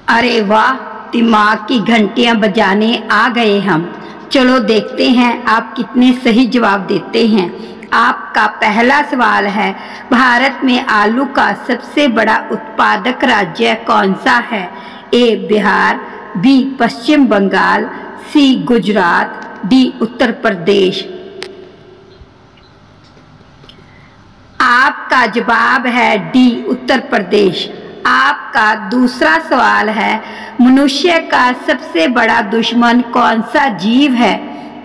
अरे वाह, दिमाग की घंटियां बजाने आ गए हम। चलो देखते हैं आप कितने सही जवाब देते हैं। आपका पहला सवाल है, भारत में आलू का सबसे बड़ा उत्पादक राज्य कौन सा है? ए बिहार, बी पश्चिम बंगाल, सी गुजरात, डी उत्तर प्रदेश। आपका जवाब है डी उत्तर प्रदेश। आपका दूसरा सवाल है, मनुष्य का सबसे बड़ा दुश्मन कौन सा जीव है?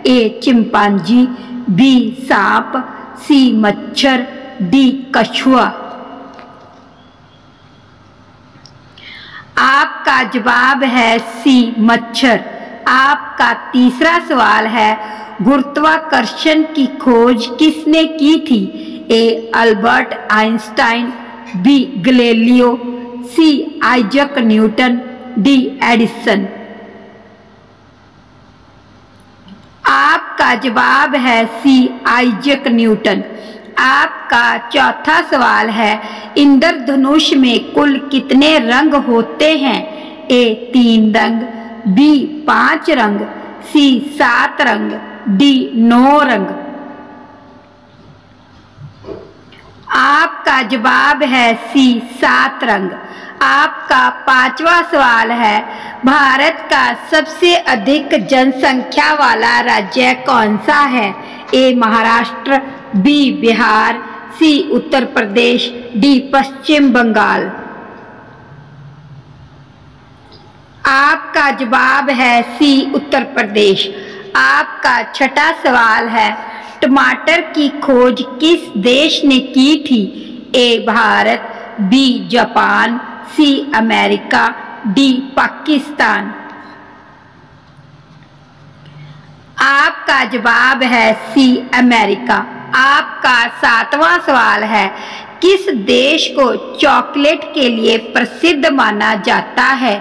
ए चिंपांजी, बी सांप, सी मच्छर, डी कछुआ। आपका जवाब है सी मच्छर। आपका तीसरा सवाल है, गुरुत्वाकर्षण की खोज किसने की थी? A Albert Einstein, B Galileo, C Isaac Newton, D Edison. आपका जवाब है सी आइजक न्यूटन। आपका चौथा सवाल है, इंद्रधनुष में कुल कितने रंग होते हैं? ए 3 रंग, बी 5 रंग, सी 7 रंग, डी 9 रंग। आपका जवाब है सी 7 रंग। आपका पांचवा सवाल है, भारत का सबसे अधिक जनसंख्या वाला राज्य कौन सा है? ए महाराष्ट्र, बी बिहार, सी उत्तर प्रदेश, डी पश्चिम बंगाल। आपका जवाब है सी उत्तर प्रदेश। आपका छठा सवाल है, टमाटर की खोज किस देश ने की थी? A Bharat, B Japan, C America, D Pakistan. आपका जवाब है सी अमेरिका। आपका सातवां सवाल है, किस देश को चॉकलेट के लिए प्रसिद्ध माना जाता है?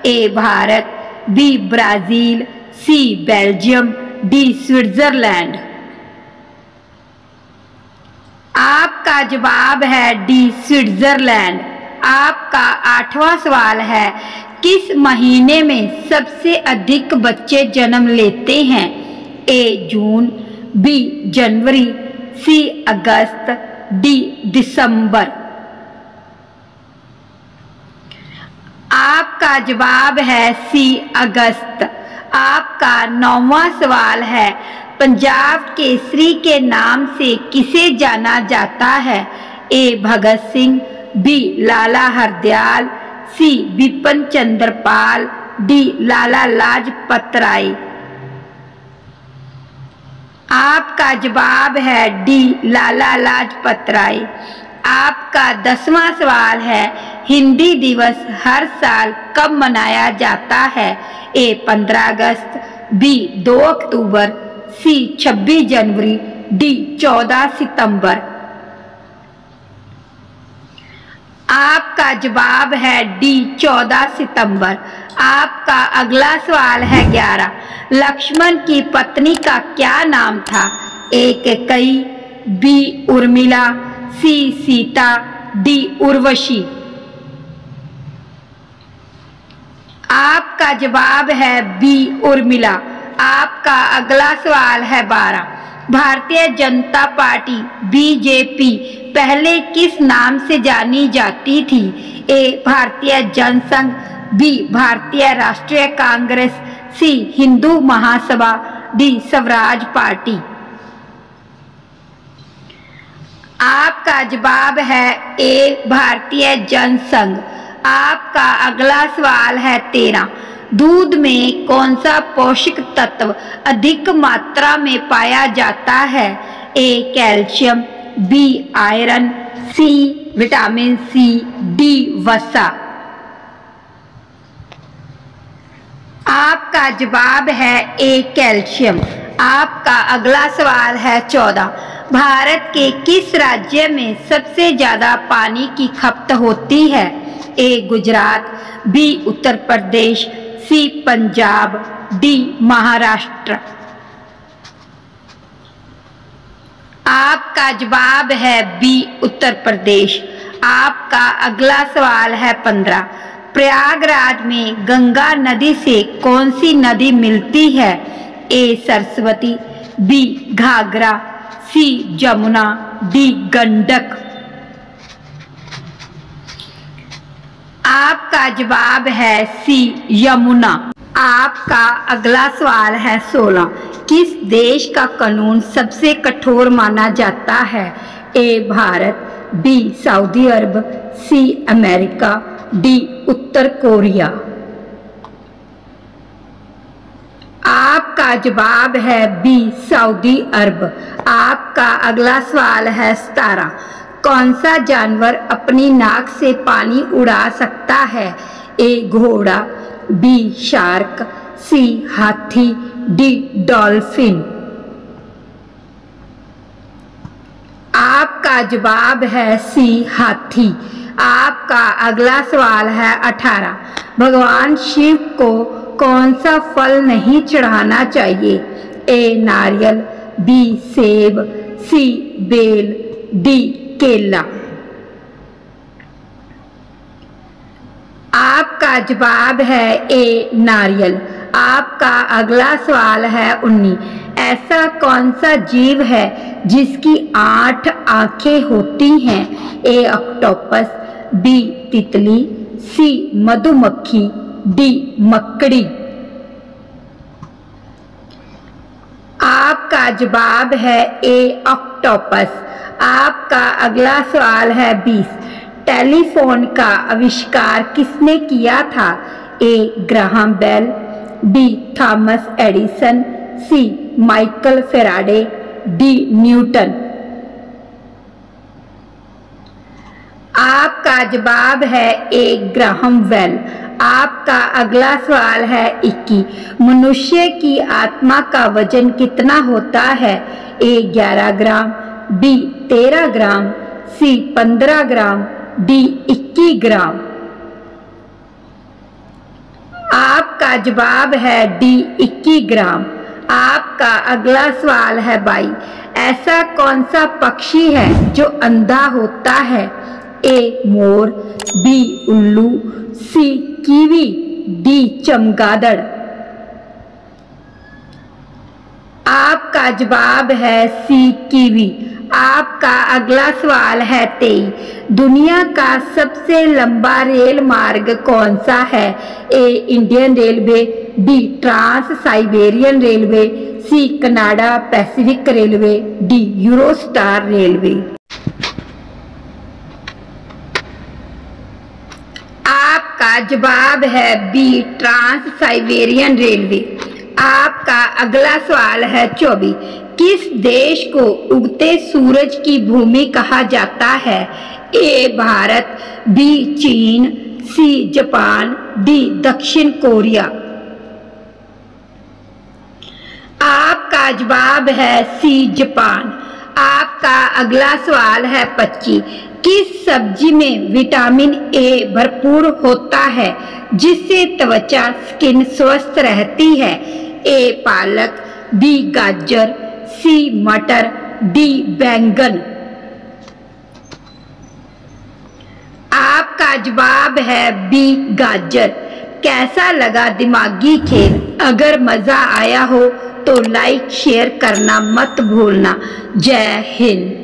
ए भारत, बी ब्राजील, सी बेल्जियम, डी स्विट्जरलैंड। आपका जवाब है डी स्विट्जरलैंड। आपका आठवां सवाल है, किस महीने में सबसे अधिक बच्चे जन्म लेते हैं? ए जून, बी जनवरी, सी अगस्त, डी दिसंबर। आपका जवाब है सी अगस्त। आपका 9वां सवाल है, पंजाब केसरी के नाम से किसे जाना जाता है? ए भगत सिंह, बी लाला हरदयाल, सी बिपिन चंद्र पाल, डी लाला लाजपत राय। आपका जवाब है डी लाला लाजपत राय। आपका 10वां सवाल है, हिंदी दिवस हर साल कब मनाया जाता है? ए 15 अगस्त, बी 2 अक्टूबर, सी 26 जनवरी, डी 14 सितंबर। आपका जवाब है डी 14 सितंबर। आपका अगला सवाल है 11, लक्ष्मण की पत्नी का क्या नाम था? ए कैकेयी, बी उर्मिला, सी सीता, डी उर्वशी। आपका जवाब है बी उर्मिला। आपका अगला सवाल है 12, भारतीय जनता पार्टी बीजेपी पहले किस नाम से जानी जाती थी? ए भारतीय जनसंघ, बी भारतीय राष्ट्रीय कांग्रेस, सी हिंदू महासभा, डी स्वराज पार्टी। आपका जवाब है ए भारतीय जनसंघ। आपका अगला सवाल है 13, दूध में कौन सा पोषक तत्व अधिक मात्रा में पाया जाता है? A calcium, B iron, C vitamin C, D वसा। आपका जवाब है ए कैल्शियम। आपका अगला सवाल है 14, भारत के किस राज्य में सबसे ज्यादा पानी की खपत होती है? ए गुजरात, बी उत्तर प्रदेश, सी पंजाब, डी महाराष्ट्र। आपका जवाब है बी उत्तर प्रदेश। आपका अगला सवाल है 15, प्रयागराज में गंगा नदी से कौन सी नदी मिलती है? ए सरस्वती, बी घाघरा, सी जमुना, डी गंडक। आपका जवाब है सी यमुना। आपका अगला सवाल है 16। किस देश का कानून सबसे कठोर माना जाता है? ए भारत, बी सऊदी अरब, सी अमेरिका, डी उत्तर कोरिया। आपका जवाब है बी सऊदी अरब। आपका अगला सवाल है 17। कौन सा जानवर अपनी नाक से पानी उड़ा सकता है? ए घोड़ा, बी शार्क, सी हाथी, डी डॉल्फिन। आपका जवाब है सी हाथी। आपका अगला सवाल है 18। भगवान शिव को कौन सा फल नहीं चढ़ाना चाहिए? ए नारियल, बी सेब, सी बेल, डी केला। आपका जवाब है ए नारियल। आपका अगला सवाल है 19। ऐसा कौन सा जीव है जिसकी 8 आंखें होती हैं? ए ऑक्टोपस, बी तितली, सी मधुमक्खी, डी मकड़ी। आपका जवाब है ए ऑक्टोपस। आपका अगला सवाल है 20। टेलीफोन का आविष्कार किसने किया था? A Graham Bell, B Thomas Edison, C Michael Faraday, D Newton. आपका जवाब है ए ग्राहम बेल। आपका अगला सवाल है 21। मनुष्य की आत्मा का वजन कितना होता है? ए 11 ग्राम, बी 13 ग्राम, सी 15 ग्राम, डी 21 ग्राम। आपका जवाब है डी 21 ग्राम। आपका अगला सवाल है 22। ऐसा कौन सा पक्षी है जो अंधा होता है? ए मोर, बी उल्लू, सी कीवी, डी चमगादड़। आपका जवाब है सी कीवी। आपका अगला सवाल है 23। दुनिया का सबसे लंबा रेल मार्ग कौन सा है? A Indian Railway, B Trans Siberian Railway, C Canada Pacific Railway, D Eurostar Railway. आपका जवाब है बी ट्रांस साइबेरियन रेलवे। आपका अगला सवाल है 24। किस देश को उगते सूरज की भूमि कहा जाता है? ए भारत, बी चीन, सी जापान, डी दक्षिण कोरिया। आपका जवाब है सी जापान। आपका अगला सवाल है 25। किस सब्जी में विटामिन ए भरपूर होता है जिससे त्वचा स्किन स्वस्थ रहती है? ए पालक, बी गाजर, सी मटर, डी बैंगन। आपका जवाब है बी गाजर। कैसा लगा दिमागी खेल? अगर मजा आया हो तो लाइक शेयर करना मत भूलना। जय हिंद।